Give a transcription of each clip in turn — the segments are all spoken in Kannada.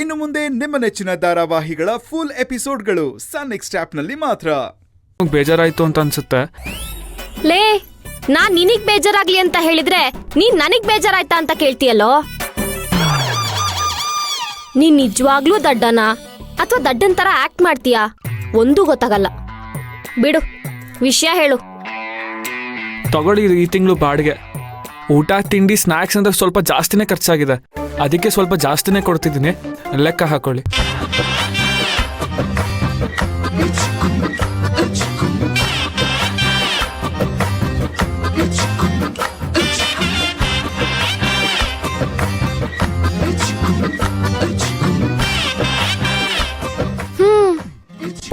ಇನ್ನು ಮುಂದೆ ನಿಮ್ಮ ನೆಚ್ಚಿನ ಧಾರಾವಾಹಿಗಳ ಫುಲ್ ಎಪಿಸೋಡ್ಗಳು ಸನ್ ನೆಕ್ಸ್ಟ್ ಆಪ್ನಲ್ಲಿ ಮಾತ್ರ. ಬೇಜಾರಾಯ್ತು ಅಂತ ಅನ್ಸುತ್ತೆ. ಲೇ, ನಾನ್ ನಿನಗ್ ಬೇಜಾರಾಗ್ಲಿ ಅಂತ ಹೇಳಿದ್ರೆ ನೀನ್ ನನಗ್ ಬೇಜಾರಾಯ್ತಾ ಅಂತ ಕೇಳ್ತೀಯಲ್ಲೋ. ನೀನ್ ನಿಜವಾಗ್ಲೂ ದಡ್ಡನ ಅಥವಾ ದಡ್ಡನ್ ತರ ಆಕ್ಟ್ ಮಾಡ್ತೀಯಾ ಒಂದೂ ಗೊತ್ತಾಗಲ್ಲ. ಬಿಡು, ವಿಷಯ ಹೇಳು. ತಗೊಳ್ಳಿ, ಈ ತಿಂಗಳು ಬಾಡಿಗೆ. ಊಟ ತಿಂಡಿ ಸ್ನ್ಯಾಕ್ಸ್ ಅಂದ್ರೆ ಸ್ವಲ್ಪ ಜಾಸ್ತಿನೇ ಖರ್ಚಾಗಿದೆ. ಅದಕ್ಕೆ ಸ್ವಲ್ಪ ಜಾಸ್ತಿನೇ ಕೊಡ್ತಿದ್ದೀನಿ, ಲೆಕ್ಕ ಹಾಕೊಳ್ಳಿ.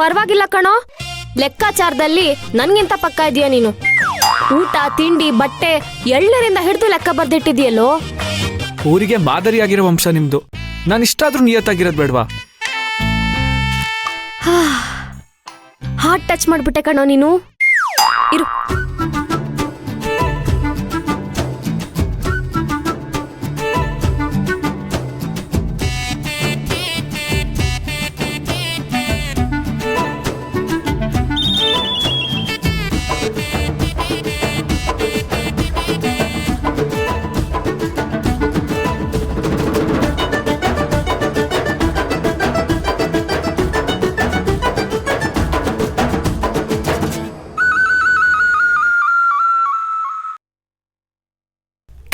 ಪರವಾಗಿಲ್ಲ ಕಣೋ, ಲೆಕ್ಕಾಚಾರದಲ್ಲಿ ನನ್ಗಿಂತ ಪಕ್ಕ ಇದೀಯ ನೀನು. ಊಟ ತಿಂಡಿ ಬಟ್ಟೆ ಎಳ್ಳರಿಂದ ಹಿಡಿದು ಲೆಕ್ಕ ಬರ್ದಿಟ್ಟಿದ್ಯಲ್ಲೋ. ಊರಿಗೆ ಮಾದರಿಯಾಗಿರೋ ವಂಶ ನಿಮ್ದು. ನಾನು ಇಷ್ಟಾದ್ರೂ ನಿಯತ್ತಾಗಿರೋದ್ ಬೇಡ್ವಾ? ಹಾರ್ಟ್ ಟಚ್ ಮಾಡ್ಬಿಟ್ಟೆ ಕಣೋ ನೀನು. ಇರು,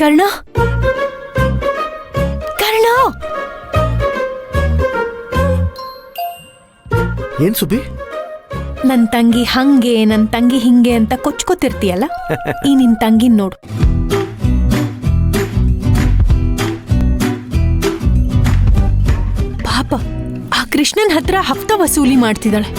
ಕರ್ಣ, ಕರ್ಣ, ಏನ್ ಸುಬ್ಬಿ? ನನ್ ತಂಗಿ ಹಂಗೆ ನನ್ ತಂಗಿ ಹಿಂಗೆ ಅಂತ ಕೊಚ್ಕೋತಿರ್ತೀಯಲ್ಲ, ಈ ನಿನ್ ತಂಗಿನ್ ನೋಡು. ಪಾಪ ಆ ಕೃಷ್ಣನ್ ಹತ್ರ ಹಫ್ತಾ ವಸೂಲಿ ಮಾಡ್ತಿದ್ದಾಳೆ.